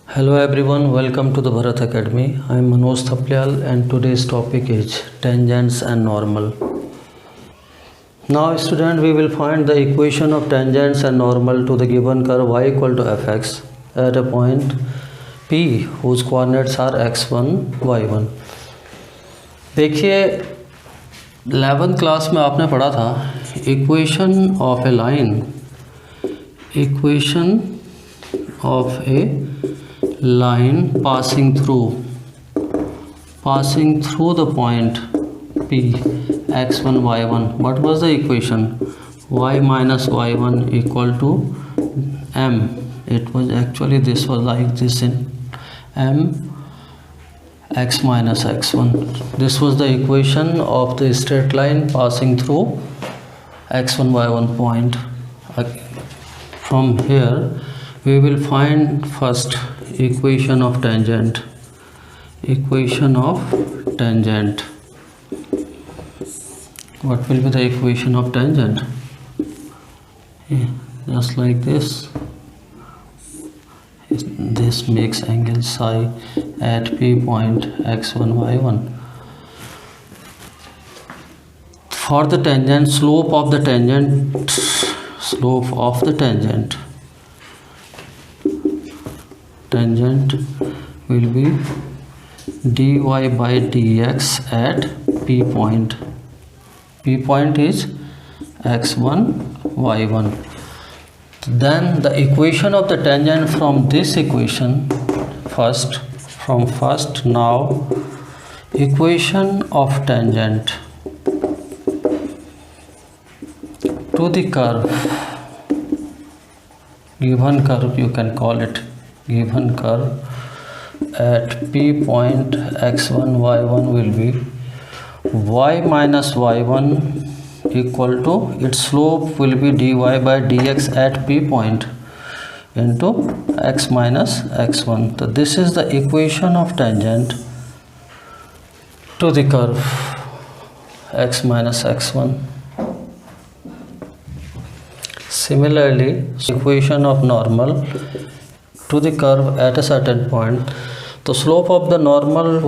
Hello everyone, welcome to the Bharat Academy. I am Manoj Thaplyal and today's topic is tangents and normal. Now student, we will find the equation of tangents and normal to the given curve y equal to fx at a point P whose coordinates are x1, y1. देखिए 11th class में आपने पढ़ा था equation of A line, equation of A line passing through the point P x1 y1. What was the equation? Y minus y1 equal to m. It was actually, this was like this in m x minus x1. This was the equation of the straight line passing through x1 y1 point. From here we will find first equation of tangent. What will be the equation of tangent? Just like this. This makes angle psi at P point x1 y1. For the tangent, slope of the tangent will be dy by dx at P point. P point is x1 y1. Then the equation of the tangent from this equation, now equation of tangent to the curve, given curve, you can call it given curve at P point x1 y1 will be y minus y1 equal to, its slope will be dy by dx at P point into x minus x1. So this is the equation of tangent to the curve x minus x1. Similarly, equation of normal to the curve at a certain point. The slope of the normal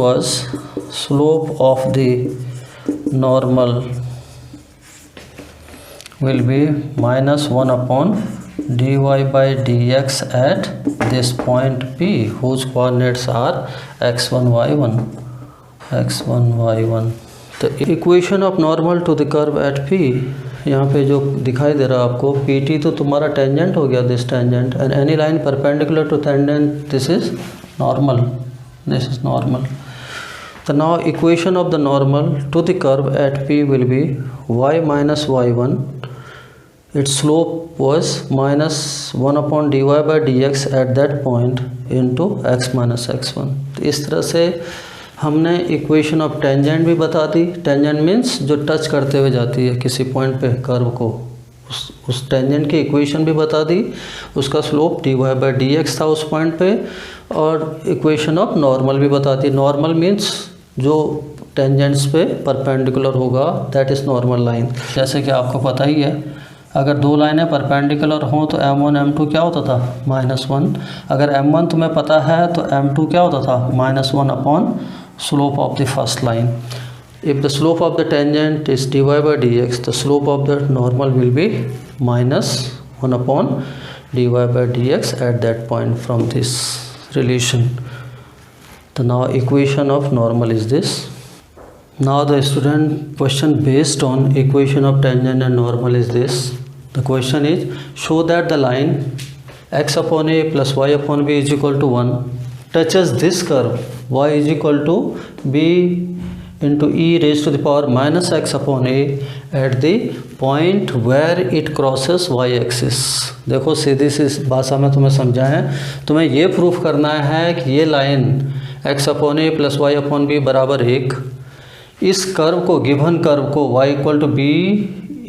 will be minus 1 upon dy by dx at this point P whose coordinates are x1 y1. The equation of normal to the curve at P, यहाँ पे जो दिखाई दे रहा है आपको PT तो तुम्हारा tangent हो गया, this tangent, and any line perpendicular to tangent, this is normal. So now equation of the normal to the curve at P will be y minus y1. Its slope was minus 1 upon dy by dx at that point into x minus x1. तो इस तरह से हमने equation of tangent भी बता दी. Tangent means जो touch करते हुए जाती है किसी पॉइंट पे कर्व को, उस टेंजेंट की इक्वेशन भी बता दी. उसका स्लोप dy बाई dx था उस पॉइंट पे, और इक्वेशन ऑफ नॉर्मल भी बता दी. नॉर्मल मीन्स जो टेंजेंट्स पे परपेंडिकुलर होगा, दैट इज़ नॉर्मल लाइन. जैसे कि आपको पता ही है, अगर दो लाइनें परपेंडिकुलर हों तो m1 m2 क्या होता था? -1. अगर m1 तुम्हें पता है तो m2 क्या होता था? -1 upon slope of the first line. If the slope of the tangent is dy by dx, the slope of the normal will be minus 1 upon dy by dx at that point from this relation. So now equation of normal is this. Now the student question based on equation of tangent and normal is this. The question is, show that the line x upon a plus y upon b is equal to 1 touches this curve y is equal to b into e raised to the power minus x upon a at the point where it crosses y axis. देखो सीधी सी भाषा में तुम्हें समझाएं, तुम्हें ये proof करना है कि ये line x upon A plus Y upon B बराबर 1 इस कर्व को, गिवन कर्व को y equal to B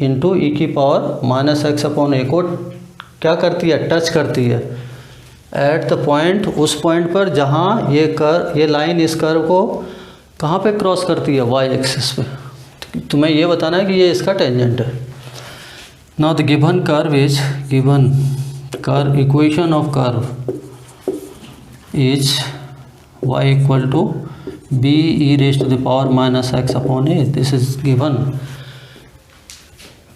into E की power minus X upon A को क्या करती है? टच करती है एट द पॉइंट, उस पॉइंट पर जहाँ ये लाइन इस कर्व को कहाँ पे क्रॉस करती है? वाई एक्सिस पे. तुम्हें ये बताना है कि ये इसका टेंजेंट है. Now the given curve is, given curve, equation of curve is y equal to b e raised to the power minus x upon a. This is given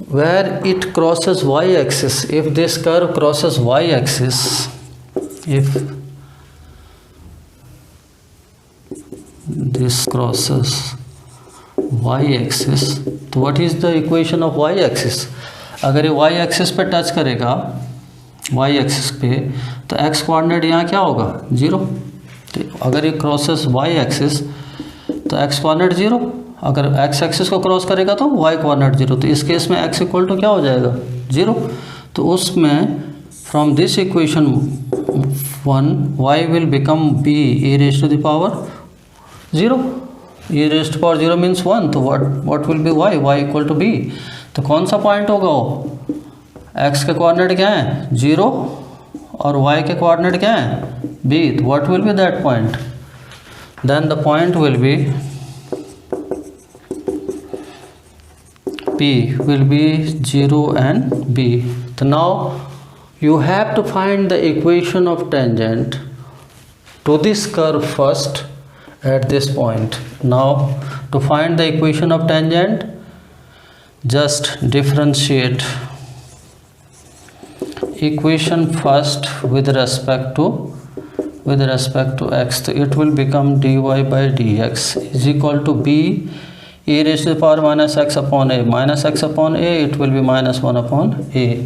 where it crosses y-axis. If this curve crosses y-axis, if this crosses y-axis, तो what is the equation of y-axis? अगर ये y-axis पे touch करेगा, y-axis पे, तो x coordinate यहाँ क्या होगा? 0. तो अगर ये क्रॉसेस y-axis तो x कोऑर्डिनेट 0. अगर x एक्सिस को क्रॉस करेगा तो y कोऑर्डिनेट 0. तो इस केस में x इक्वल टू क्या हो जाएगा? 0. तो उसमें from this equation 1 y will become b e raise to the power 0. e raise to power 0 means 1. तो what will be y equal to b. तो कौन सा पॉइंट होगा वो? x के कोऑर्डिनेट क्या है? 0 और y के कोऑर्डिनेट क्या है? b. तो what will be that point? Then the point will be P will be 0 and B. So now you have to find the equation of tangent to this curve first at this point. Now to find the equation of tangent, just differentiate equation first with respect to x. So it will become dy by dx is equal to B e raised to the power minus x upon a. Minus x upon a, it will be minus 1 upon a.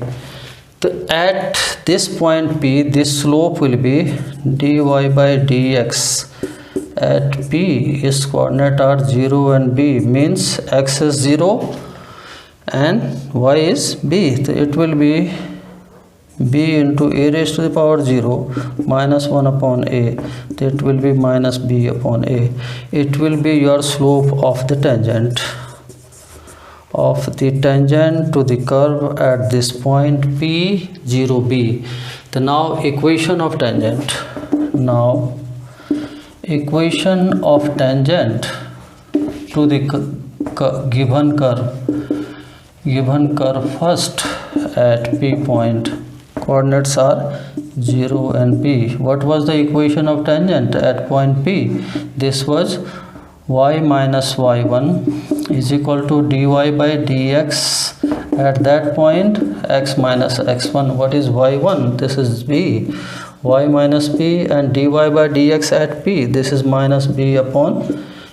So at this point P, this slope will be dy by dx at P. Its coordinate are 0 and b, means x is 0 and y is b. So it will be b into a raised to the power 0 minus 1 upon a. That will be minus b upon a. It will be your slope of the tangent to the curve at this point P 0b. So now equation of tangent. Now equation of tangent to the given curve first at P point. Coordinates are 0 and b. What was the equation of tangent at point P? This was y minus y1 is equal to dy by dx at that point x minus x1. What is y1? This is b. Y minus b and dy by dx at P. This is minus b upon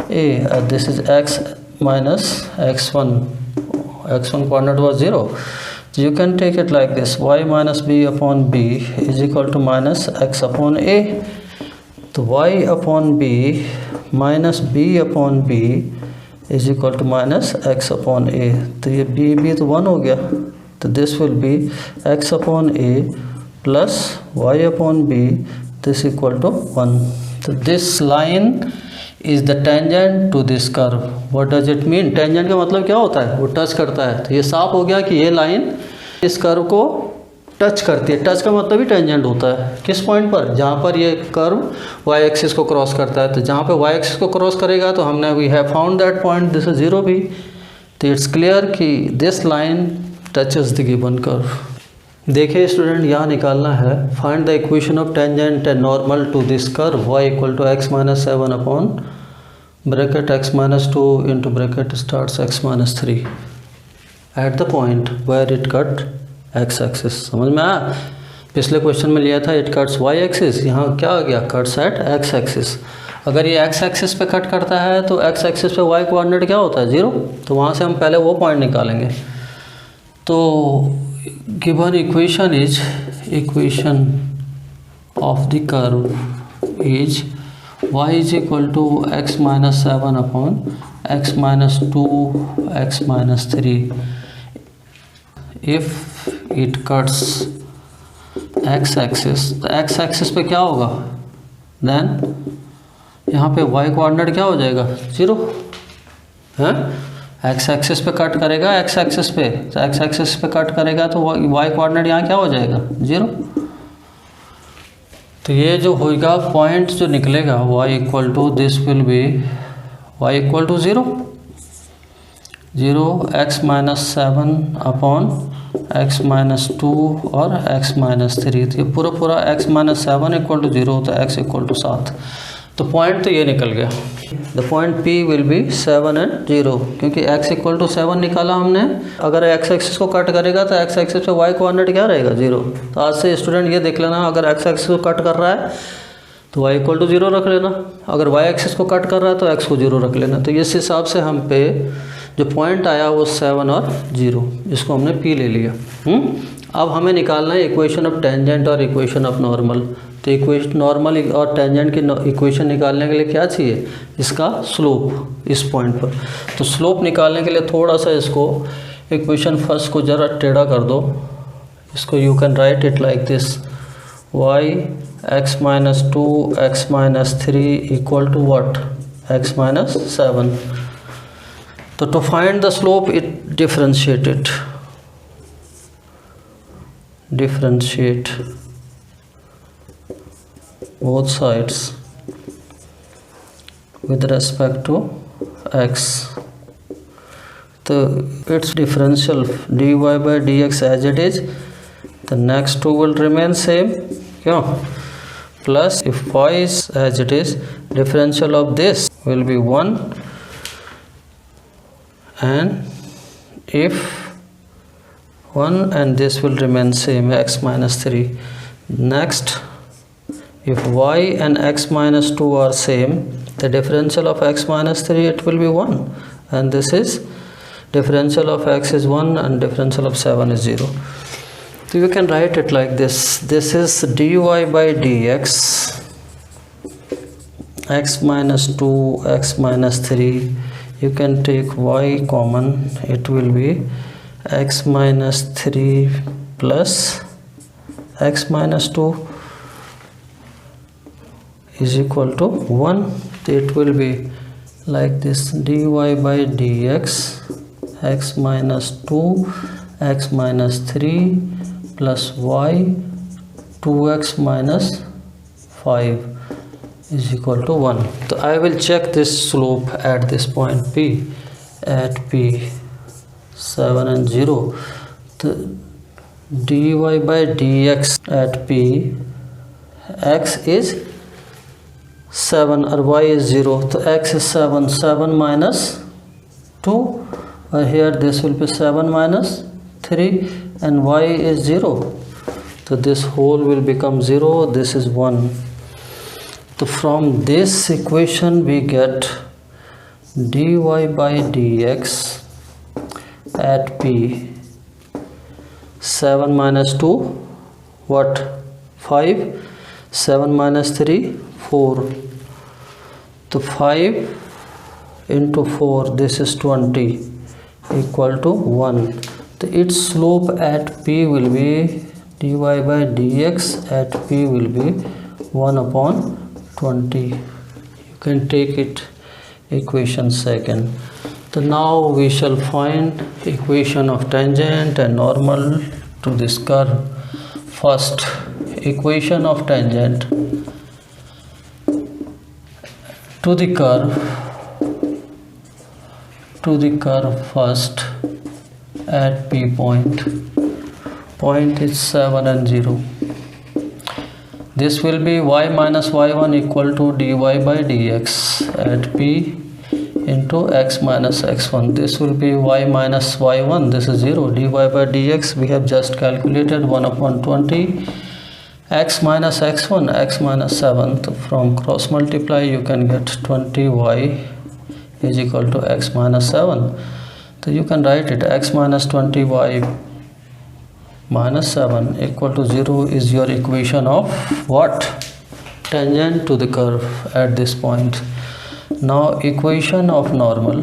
a. This is x minus x1. x1 coordinate was 0. So you can take it like this: y minus b upon b is equal to minus x upon a. तो y upon b minus b upon b is equal to minus x upon a. तो ये b तो 1 हो गया. तो this will be x upon a plus y upon b. This equal to 1. So this line is the tangent to this curve. What does it mean? Tangent का मतलब क्या होता है? वो टच करता है. तो ये साफ हो गया कि ये लाइन इस कर्व को टच करती है. टच का मतलब ही टेंजेंट होता है. किस पॉइंट पर? जहाँ पर ये कर्व वाई एक्सिस को क्रॉस करता है. तो जहाँ पे वाई एक्सिस को क्रॉस करेगा तो हमने we have found that point. This is 0 भी. तो इट्स क्लियर कि this line touches the given curve. देखिए स्टूडेंट, यहाँ निकालना है find the equation of tangent and normal to this curve y equal to x minus 7 upon bracket x minus 2 into bracket starts x minus 3 at the point where it cut x axis. समझ में आया? पिछले question में लिया था it cuts y axis. यहाँ क्या आ गया? Cuts at x axis. अगर ये x एक्सिस पे कट करता है तो x एक्सिस पे y कोऑर्डिनेट क्या होता है? 0. तो वहाँ से हम पहले वो पॉइंट निकालेंगे. तो given equation is equation of the curve is y is equal to x minus 7 upon x minus 2 x minus 3. If it cuts x axis, तो x एक्सिस पे क्या होगा? देन यहाँ पे y कोऑर्डिनेट क्या हो जाएगा? 0 है. x एक्सिस पे कट करेगा, x एक्सिस पे, तो x एक्सिस पे कट करेगा तो y कोऑर्डिनेट यहाँ क्या हो जाएगा? 0. तो ये जो होगा पॉइंट जो निकलेगा y equal to this will be y equal to 0 x minus 7 upon x minus 2 और x माइनस 3। तो ये पूरा x माइनस 7 इक्वल टू 0 होता है, x इक्वल टू 7। तो पॉइंट तो ये निकल गया, the point P will be 7 and 0, क्योंकि x इक्वल टू 7 निकाला हमने। अगर x एक्सिस को कट करेगा तो x एक्सिस पे y कोऑर्डिनेट क्या रहेगा, 0। तो आज से स्टूडेंट ये देख लेना, अगर x एक्सिस को कट कर रहा है तो y इक्वल टू 0 रख लेना, अगर y एक्सिस को कट कर रहा है तो x को 0 रख लेना। तो इस हिसाब से हम पे जो पॉइंट आया वो 7 और 0, इसको हमने P ले लिया। अब हमें निकालना है इक्वेशन ऑफ टेंजेंट और इक्वेशन ऑफ नॉर्मल। तो इक्वेशन नॉर्मल और टेंजेंट की इक्वेशन निकालने के लिए क्या चाहिए, इसका स्लोप इस पॉइंट पर। तो स्लोप निकालने के लिए थोड़ा सा इसको इक्वेशन फर्स्ट को ज़रा टेढ़ा कर दो, इसको you can write it like this, y x minus 2 x minus 3 equal to what, x minus 7। तो to find the slope it differentiate both sides with respect to x. So its differential dy by dx as it is, the next two will remain same, plus if y is as it is, differential of this will be 1, and if 1 and this will remain same, x minus 3. Next, if y and x minus 2 are same, the differential of x minus 3 it will be 1, and this is differential of x is 1 and differential of 7 is 0. So you can write it like this, this is dy by dx, x minus 2 x minus 3, you can take y common, it will be x minus 3 plus x minus 2 is equal to 1. It will be like this, dy by dx, x minus 2 x minus 3 plus y 2x minus 5 is equal to 1. So I will check this slope at this point P, at P 7 and 0. The dy by dx at P, x is 7 or y is 0, so x is 7, 7 minus 2, or here this will be 7 minus 3, and y is 0, so this whole will become 0, this is 1. So from this equation we get dy by dx at P 7 minus 2 what, 5, 7 minus 3 4, so 5 into 4 this is 20 equal to 1. So its slope at P will be dy by dx at P will be 1 upon 20. You can take it equation second. So now we shall find equation of tangent and normal to this curve. First, equation of tangent to the curve first at P point. Point is 7 and 0. This will be y minus y1 equal to dy by dx at P into x minus x1. This will be y minus y1, this is 0. Dy by dx we have just calculated 1 upon 20. X minus x1, x minus 7. So from cross multiply you can get 20y is equal to x minus 7. So you can write it, x minus 20y minus 7 equal to 0 is your equation of what? Tangent to the curve at this point. Now equation of normal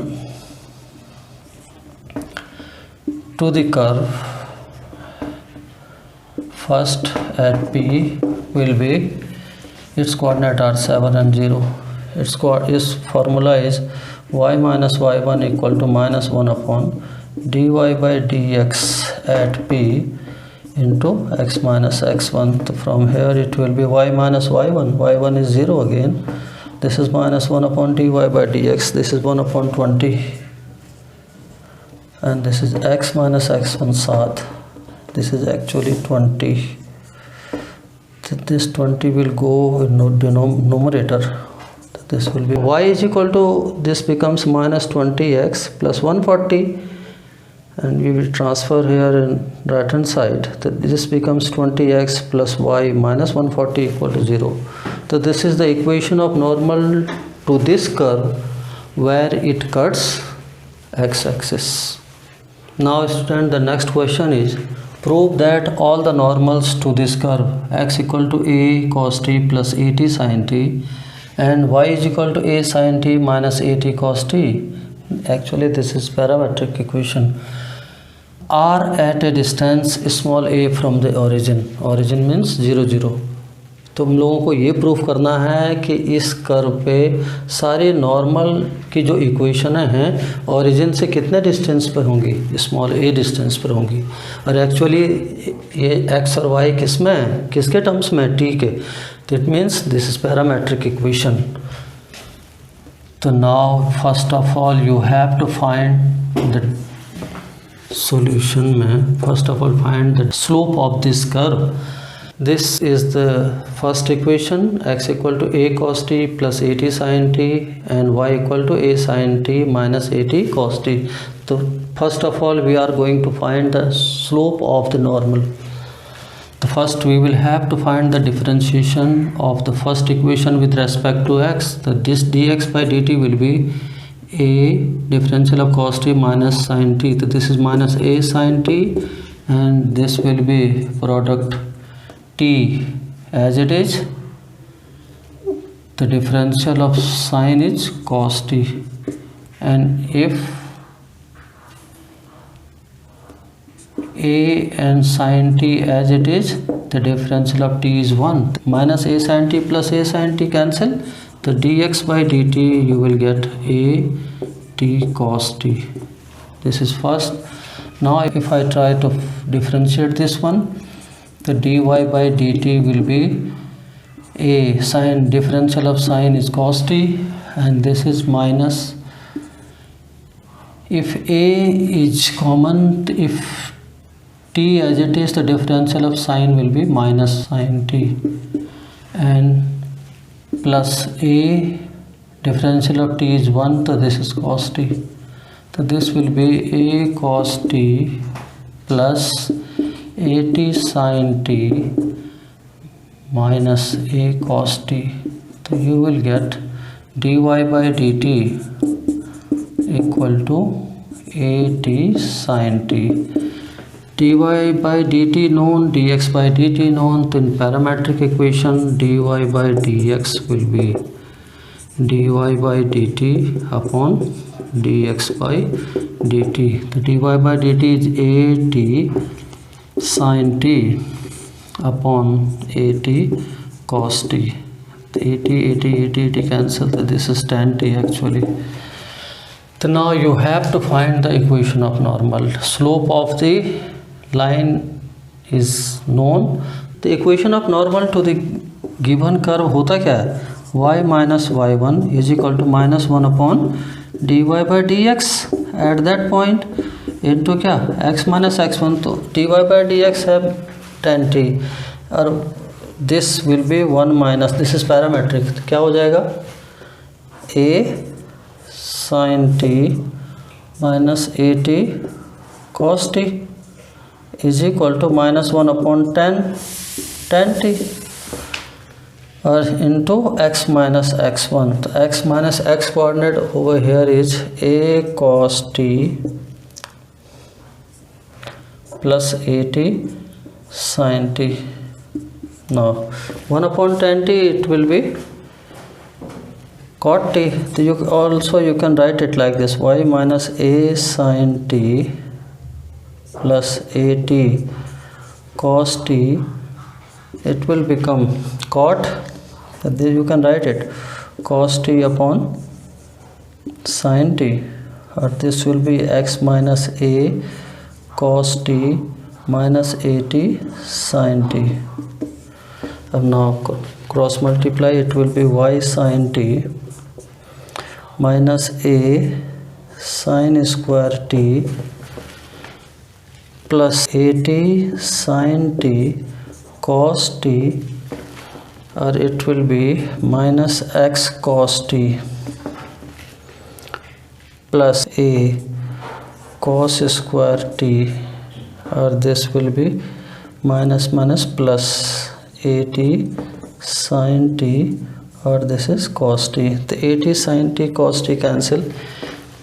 to the curve first at P will be, its coordinate are 7 and 0. Its formula is y minus y1 equal to minus 1 upon dy by dx at P into x minus x1. So from here it will be y minus y1. y1 is 0 again. This is minus 1 upon dy by dx. This is 1 upon 20. And this is x minus x1 7. this is actually 20. This 20 will go in numerator. This will be y is equal to, this becomes minus 20x plus 140, and we will transfer here in right hand side. This becomes 20x plus y minus 140 equal to 0. So this is the equation of normal to this curve where it cuts x-axis. Now student, the next question is, prove that all the normals to this curve x equal to a cos t plus at sin t and y is equal to a sin t minus at cos t. Actually this is parametric equation. Are at a distance small a from the origin. Origin means 0 0. तो हम लोगों को ये proof करना है कि इस curve पे सारे नॉर्मल की जो इक्वेशनें हैं ओरिजिन से कितने डिस्टेंस पर होंगी, स्मॉल ए डिस्टेंस पर होंगी, और एक्चुअली ये एक्स और वाई किस में है, किसके टर्म्स में, टी के. That means this is parametric equation. तो now first of all you have to find the solution में, first of all find the slope of this curve. This is the first equation, x equal to a cos t plus at sin t and y equal to a sin t minus at cos t. So first of all we are going to find the slope of the normal. The first we will have to find the differentiation of the first equation with respect to x. So this dx by dt will be a differential of cos t minus sin t. So this is minus a sin t and this will be product t as it is. The differential of sine is cos t, and if a and sin t as it is, the differential of t is 1. Minus a sin t plus a sin t cancel. The dx by dt you will get a t cos t. This is first. Now if I try to differentiate this one, the dy by dt will be a sine, differential of sine is cos t, and this is minus, if a is common, if t as it is, the differential of sine will be minus sine t, and plus a differential of t is 1, so this is cos t. So this will be a cos t plus at sin t minus a cos t. So you will get dy by dt equal to at sin t. dy by dt known, dx by dt known. So in parametric equation dy by dx will be dy by dt upon dx by dt. The dy by dt is at sin t upon at cos t. The 80 cancel, so this is tan t actually. So now you have to find the equation of normal. Slope of the line is known. The equation of normal to the given curve होता क्या है, y minus y1 is equal to minus 1 upon dy by dx at that point into क्या, x minus x1. तो dy by dx है tan t और this will be 1 minus, this is parametric, तो क्या हो जाएगा, a sin t minus at cos t is equal to minus 1 upon tan t और into x minus x1. तो x minus x coordinate over here is a cos t plus at sin t. Now 1 upon tan t it will be cot t. So you can write it like this, y minus a sin t plus at cos t, it will become cot, you can write it cos t upon sin t, or this will be x minus a cos t minus at sin t. And now cross multiply, it will be y sin t minus a sin square t plus at sin t cos t, or it will be minus x cos t plus a cos square t, or this will be minus minus plus at sin t, or this is cos t. The at sin t cos t cancel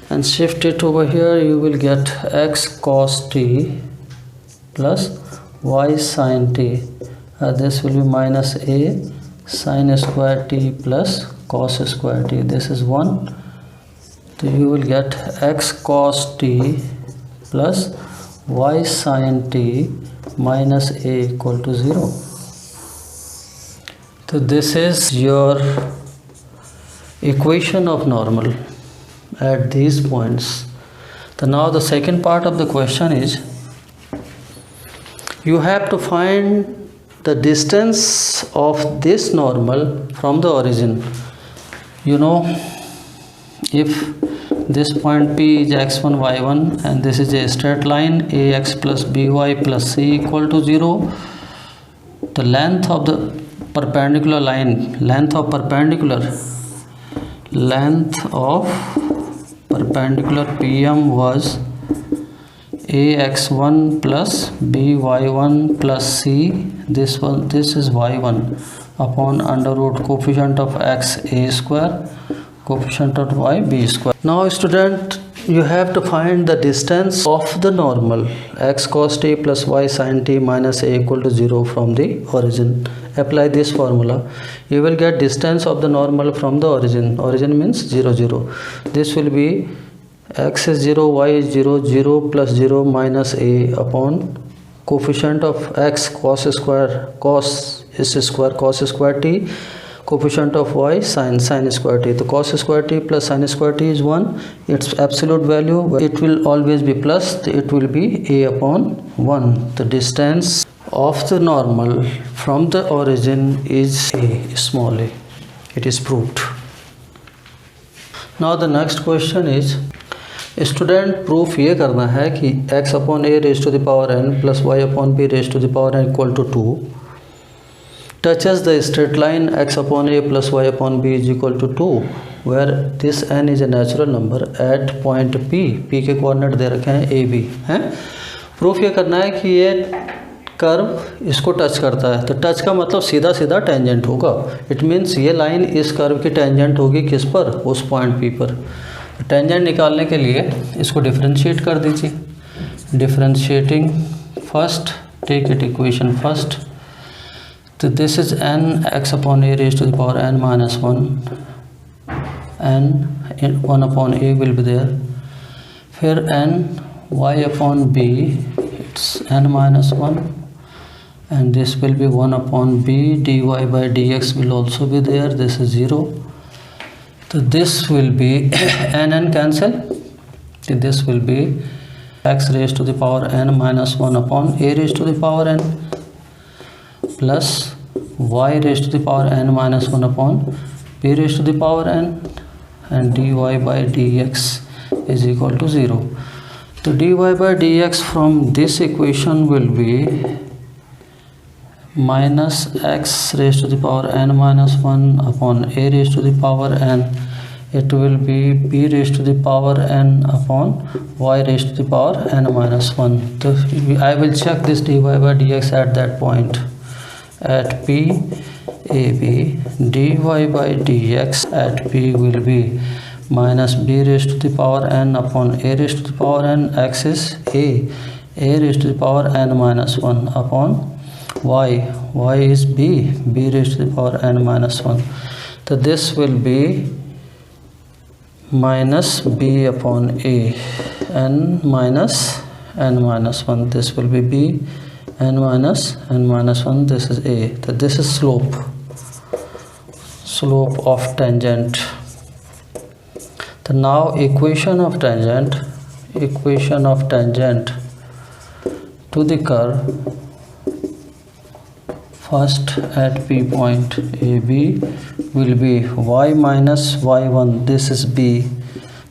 and shift it over here. You will get x cos t plus y sin t, this will be minus a sin square t plus cos square t. This is 1. So you will get x cos t plus y sin t minus a equal to 0. So this is your equation of normal at these points. So now the second part of the question is, you have to find the distance of this normal from the origin. You know, if this point P is x1 y1 and this is a straight line ax plus by plus c equal to 0, the length of the perpendicular line, length of perpendicular PM was ax1 plus by1 plus c, this is y1 upon under root coefficient of x a square, coefficient of y b square. Now student, you have to find the distance of the normal x cos t plus y sin t minus a equal to 0 from the origin. Apply this formula, you will get distance of the normal from the origin. Origin means 0 0. This will be x is 0, y is 0, 0 plus 0 minus a upon coefficient of x cos square t, coefficient of y sin square t. The cos square t plus sin square t is 1. Its absolute value, it will always be plus, it will be a upon 1. The distance of the normal from the origin is a, small a. It is proved. Now the next question is, student proof ये करना है कि x upon a raise to the power n plus y upon b raise to the power n equal to 2 touches the straight line x upon a plus y upon b is equal to 2, where this n is a natural number at point p. p के coordinate दे रखे हैं a b हैं. Proof ये करना है कि ये curve इसको टच करता है, तो टच का मतलब सीधा सीधा टेंजेंट होगा. इट मीन्स ये लाइन इस कर्व की टेंजेंट होगी किस पर, उस पॉइंट p पर. टेंजेंट निकालने के लिए इसको डिफरेंशिएट कर दीजिए. Differentiating first, take it equation first. तो this is n x upon a raise to the power n minus 1, n 1 upon a will be there. फिर n y upon b, it's n minus 1, and this will be 1 upon b dy by dx will also be there. This is 0. So this will be n cancel. So this will be x raised to the power n minus 1 upon a raised to the power n plus y raised to the power n minus 1 upon b raised to the power n, and dy by dx is equal to 0. So dy by dx from this equation will be minus x raised to the power n minus 1 upon a raised to the power n. It will be b raised to the power n upon y raised to the power n minus 1. So I will check this dy by dx at that point. At p a b, dy by dx at p will be minus b raised to the power n upon a raised to the power n. X is a raised to the power n minus 1 upon y is b raised to the power n minus 1. So this will be minus b upon a n minus 1. This will be b n minus 1. This is a. So this is slope of tangent. So now equation of tangent to the curve first at p point AB will be y minus y1. This is b.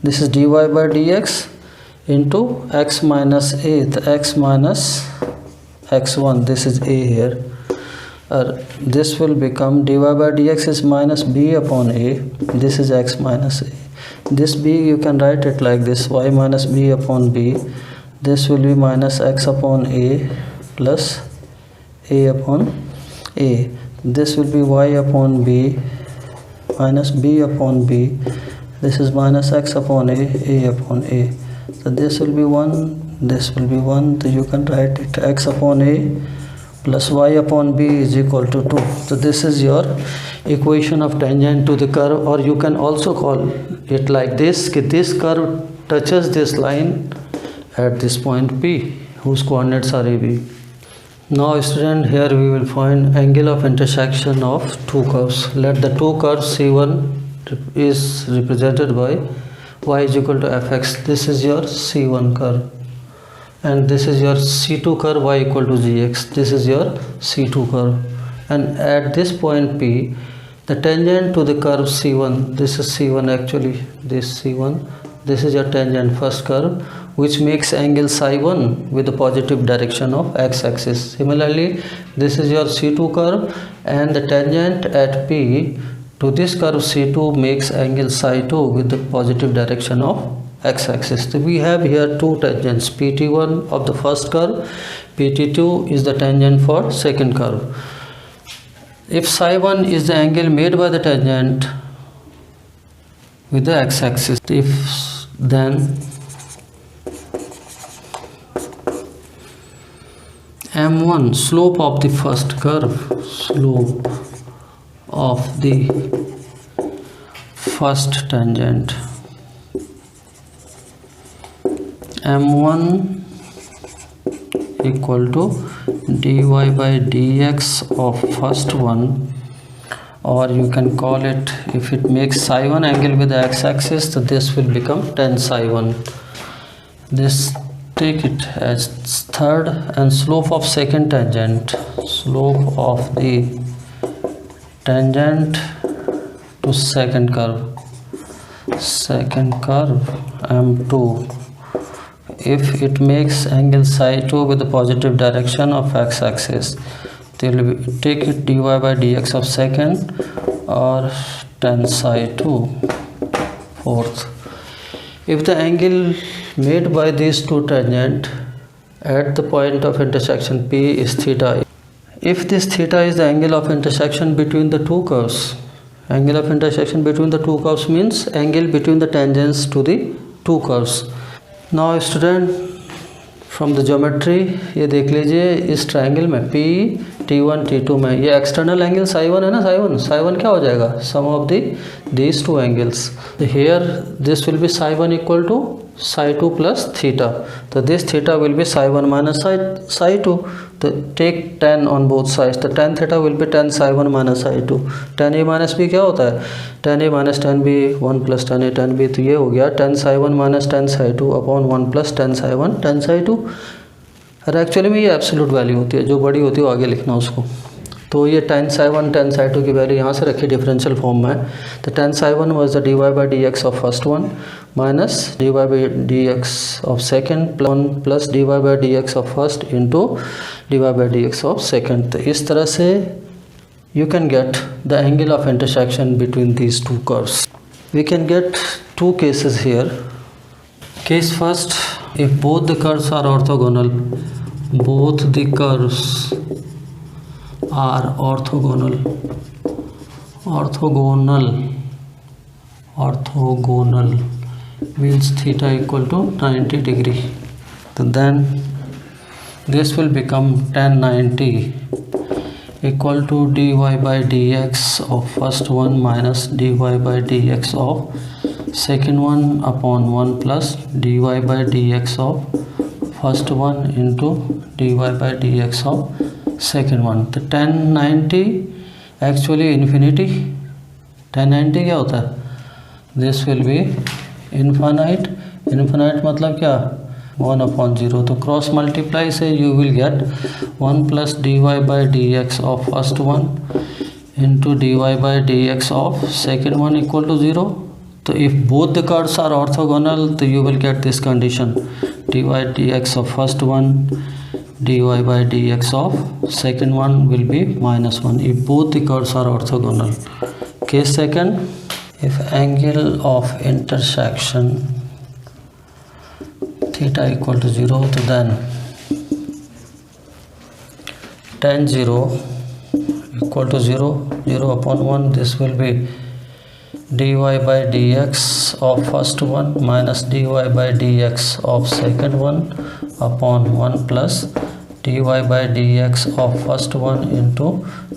This is dy by dx. into x minus a, the x minus x1, this is a here, this will become dy by dx is minus b upon a, this is x minus a. This b you can write it like this, y minus b upon b, this will be minus x upon a plus a upon a, this will be y upon b minus b upon b, this is minus x upon a upon a. So this will be 1, this will be 1, so you can write it x upon a plus y upon b is equal to 2. So this is your equation of tangent to the curve, or you can also call it like this, that this curve touches this line at this point P, whose coordinates are AB. Now student, here we will find angle of intersection of two curves. Let the two curves C1 is represented by y is equal to fx. This is your C1 curve, and this is your C2 curve y equal to gx. This is your C2 curve, and at this point P, the tangent to the curve C1, this is C1 actually, this C1, this is your tangent first curve, which makes angle psi1 with the positive direction of x-axis. Similarly, this is your C2 curve, and the tangent at P to this curve C2 makes angle psi2 with the positive direction of x-axis. So we have here two tangents, PT1 of the first curve, PT2 is the tangent for second curve. If psi1 is the angle made by the tangent with the x-axis, then M1, slope of the first curve, slope of the first tangent, M1 equal to dy by dx of first one, or you can call it, if it makes psi1 angle with the x-axis, so this will become tan psi1. This take it as third, and slope of second tangent, slope of the tangent to second curve M2, if it makes angle psi2 with the positive direction of x-axis, take it dy by dx of second, or tan psi2 fourth. If the angle made by these two tangents at the point of intersection P is theta, if this theta is the angle of intersection between the two curves, angle of intersection between the two curves means angle between the tangents to the two curves. Now student, from the geometry ये देख लीजिए, इस triangle में P T1 T2 में ये external angle साई1 है ना, साई1 क्या हो जाएगा, sum of these two angles. Here this will be psi one equal to psi two plus theta, तो this theta will be psi one minus psi two, तो take tan on both sides, तो tan theta will be tan psi one minus psi two. tan a minus B क्या होता है, tan a minus tan b 1 plus tan a tan b, तो ये हो गया tan psi one minus tan psi two upon 1 plus tan साई1 tan साई2. अरे actually में ये एब्सोल्यूट वैल्यू होती है, जो बड़ी होती है वो आगे लिखना उसको. तो ये tan साई1 tan साई2 की वैल्यू यहाँ से रखी डिफरेंशियल फॉर्म में, तो tan psi one was the dy by dx of first one minus dy by dx of second plus dy by dx of first into dy by dx of second. तो इस तरह से you can get the angle of intersection between these two curves. We can get two cases here. Case first, if both the curves are orthogonal, both the curves are orthogonal means theta equal to 90 degree, so then this will become tan 90 equal to dy by dx of first one minus dy by dx of second one upon 1 plus dy by dx of first one into dy by dx of second one. तो tan 90 actually infinity, tan 90 क्या होता है, this will be infinite, infinite मतलब क्या 1/0, तो cross multiply से you will get 1 plus dy by dx of first one into dy by dx of second one equal to 0. So if both the curves are orthogonal, so you will get this condition: dy dx of first one, dy by dx of second one will be -1 if both the curves are orthogonal. Case second, if angle of intersection theta equal to 0, so then tan 0 equal to 0, 0 upon 1, this will be dy by dx of first one minus dy by dx of second one upon 1 plus dy by dx of first one into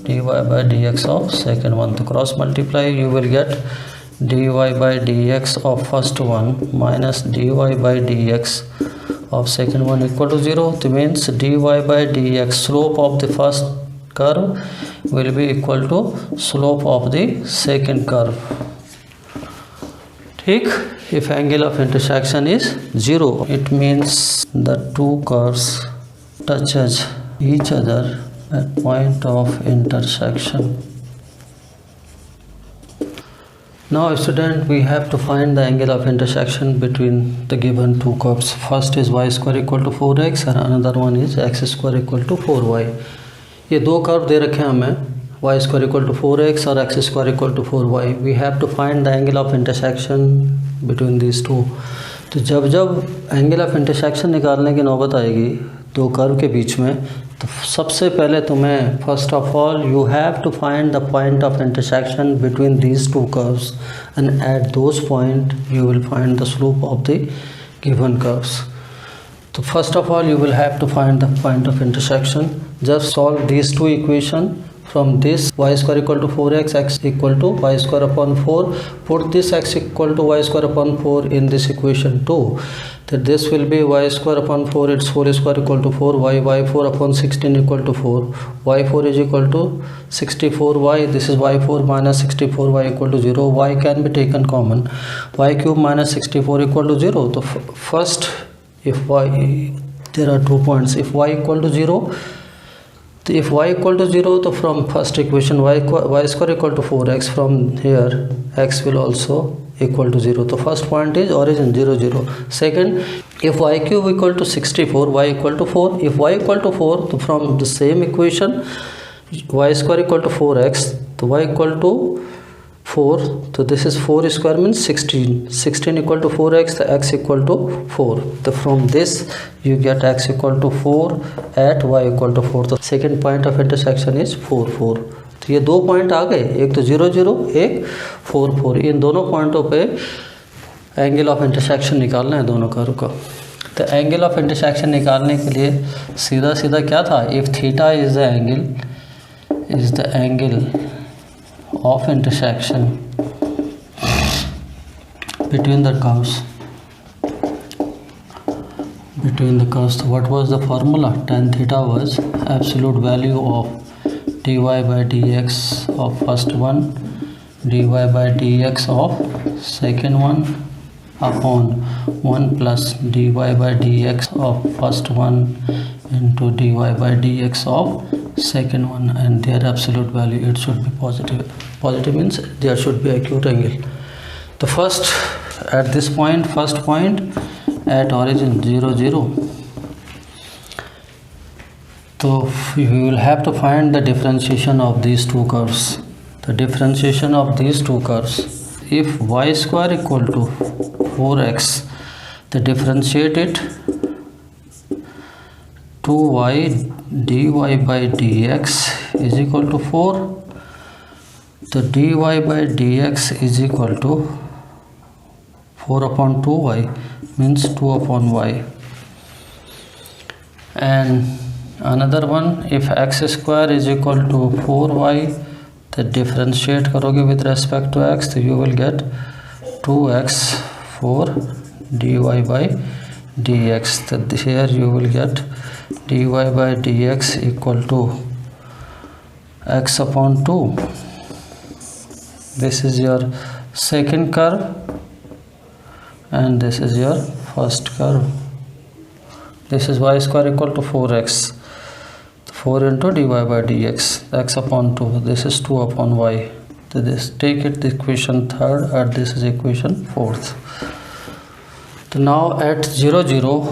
dy by dx of second one. To cross multiply, you will get dy by dx of first one minus dy by dx of second one equal to 0. That means dy by dx, slope of the first curve will be equal to slope of the second curve. ठीक, if angle of intersection is 0, it means the two curves touches each other at point of intersection. Now student, we have to find the angle of intersection between the given two curves. First is y square equal to 4x and another one is x square equal to 4y. ये दो curve दे रखे हैं हमें, y square equal to 4x और x square equal to 4y. We have to find the angle of intersection between these two. तो जब angle of intersection निकालने की नौबत आएगी दो कर्व के बीच में, तो सबसे पहले तुम्हें first of all you have to find the point of intersection between these two curves and at those point you will find the slope of the given curves. So first of all you will have to find the point of intersection. Just solve these two equations. From this, y square equal to 4x, x equal to y square upon 4. Put this x equal to y square upon 4 in this equation 2. That this will be y square upon 4, its whole square equal to 4, y4 upon 16 equal to 4. y4 is equal to 64y. This is y4 minus 64y equal to 0. y can be taken common. y cube minus 64 equal to 0. So first, if y, there are 2 points. If y equal to 0, if y equal to 0, so from first equation y square equal to 4x, from here x will also equal to 0. So first point is origin 0 0. Second, if y cube equal to 64, y equal to 4. If y equal to 4, so from the same equation y square equal to 4x, so y equal to 4, so this is 4 square means 16 equal to 4x, the x equal to 4. So from this you get x equal to 4 at y equal to 4. तो second point of intersection is 4 4. तो ये दो point आ गए, एक तो 0 0, एक 4 4. इन दोनों पॉइंटों पे एंगल ऑफ इंटरसेक्शन निकालना है दोनों कर्व का. तो एंगल ऑफ इंटरसेक्शन निकालने के लिए सीधा सीधा क्या था, if theta is the angle of intersection between the curves. So what was the formula? Tan theta was absolute value of dy by dx of first one, dy by dx of second one upon 1 plus dy by dx of first one into dy by dx of second one, and their absolute value, it should be positive. Positive means there should be acute angle. The first at this point, first point at origin 0 0, so you will have to find the differentiation of these two curves. The differentiation of these two curves, if y square equal to 4x, the differentiate it 2y dy by dx is equal to 4. The dy by dx is equal to 4 upon 2y means 2 upon y. And another one, if x square is equal to 4y, the differentiate करोगे with respect to x, तो you will get 2x 4 dy by dx. So here you will get dy by dx equal to x upon 2. This is your second curve and this is your first curve. This is y square equal to 4x, 4 into dy by dx, x upon 2. This is 2 upon y. So this, take it the equation 3rd, and this is equation 4th. So now at 0 0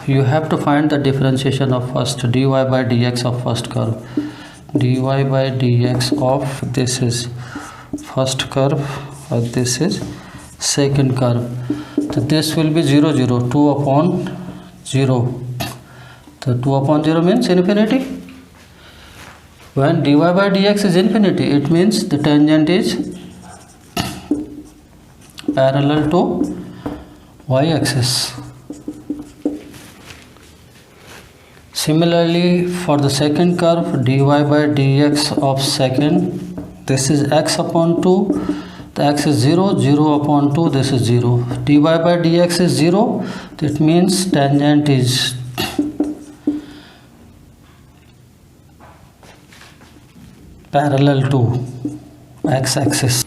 you have to find the differentiation of first dy by dx of first curve. Dy by dx of this is first curve and this is second curve. So this will be 0 0, 2 upon 0. So 2 upon 0 means infinity. When dy by dx is infinity, it means the tangent is parallel to y-axis. Similarly, for the second curve, dy by dx of second, this is x upon 2, the x is 0, 0 upon 2, this is 0. Dy by dx is 0, that means tangent is parallel to x-axis.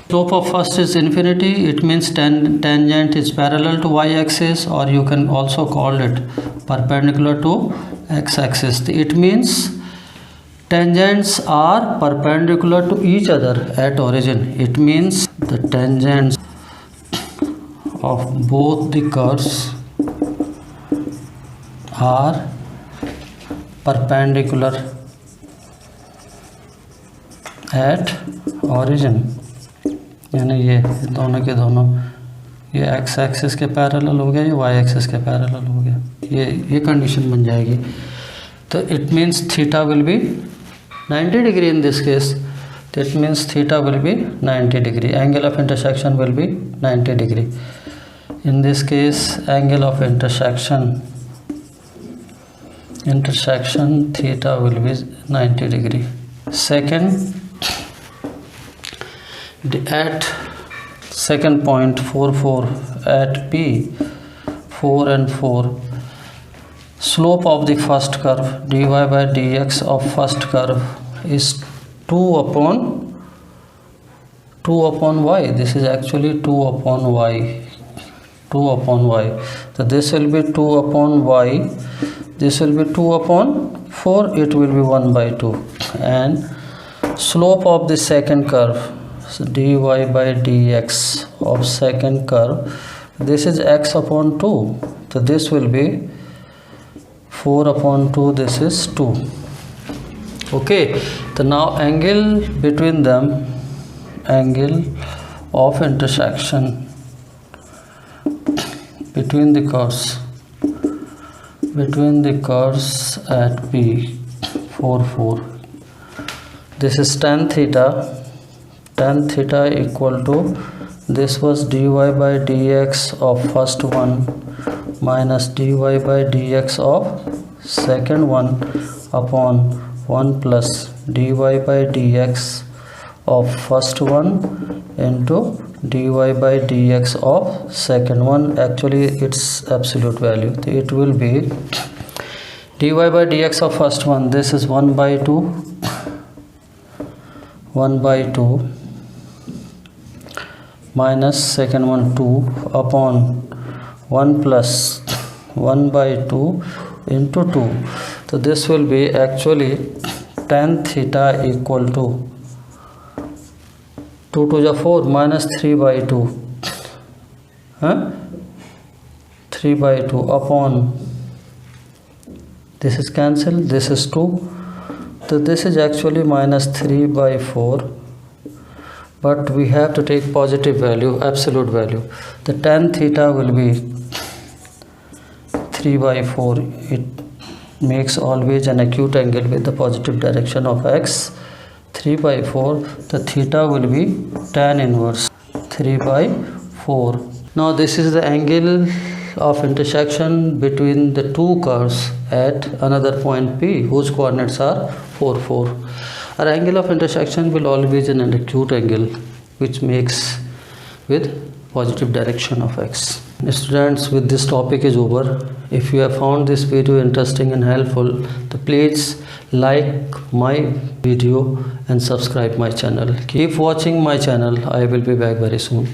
Slope of first is infinity, it means tangent is parallel to y-axis, or you can also call it perpendicular to x-axis. It means tangents are perpendicular to each other at origin. It means the tangents of both the curves are perpendicular at origin. यानी ये दोनों के दोनों, ये x axis के parallel हो गया, ये वाई एक्सिस के पैरेलल हो गया, ये कंडीशन बन जाएगी. तो it means theta will B 90 degree in this case. That means theta will be 90 degree. Angle of intersection will be 90 degree. In this case, angle of intersection theta will be 90 degree. Second, at second point 4 4 at P 4 and 4, slope of the first curve dy by dx of first curve is 2 upon y. This is actually 2 upon y. So this will be 2 upon y, this will be 2 upon 4, it will be 1 by 2. And slope of the second curve, so dy by dx of second curve, this is x upon 2, so this will be 4 upon 2, this is 2. Okay, so now angle between them, angle of intersection between the curves at P 4 4, this is tan theta equal to, this was dy by dx of first one minus dy by dx of second one upon 1 plus dy by dx of first one into dy by dx of second one. Actually its absolute value, it will be dy by dx of first one, this is 1 by 2 minus second one 2 upon 1 plus 1 by 2 into 2. So this will be actually tan theta equal to 2 to the 4 minus 3 by 2, 3 by 2 upon, this is cancelled, this is 2, so this is actually minus 3 by 4, but we have to take positive value, absolute value. The tan theta will be 3 by 4. It makes always an acute angle with the positive direction of x. 3 by 4, the theta will be tan inverse 3 by 4. Now this is the angle of intersection between the two curves at another point P whose coordinates are 4 4. Our angle of intersection will always be an acute angle which makes with positive direction of x. Students, with this topic is over. If you have found this video interesting and helpful, then please like my video and subscribe my channel. Keep watching my channel. I will be back very soon.